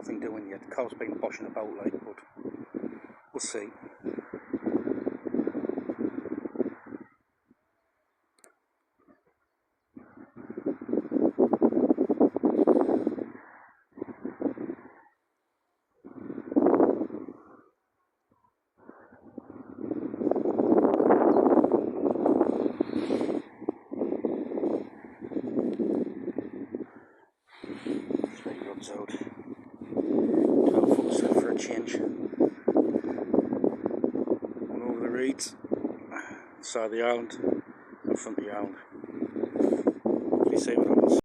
nothing doing yet. The carp's been boshing about like, but we'll see. Out 12 foot set for a change. One over the reeds, side of the island, in front of the island. You see what happens.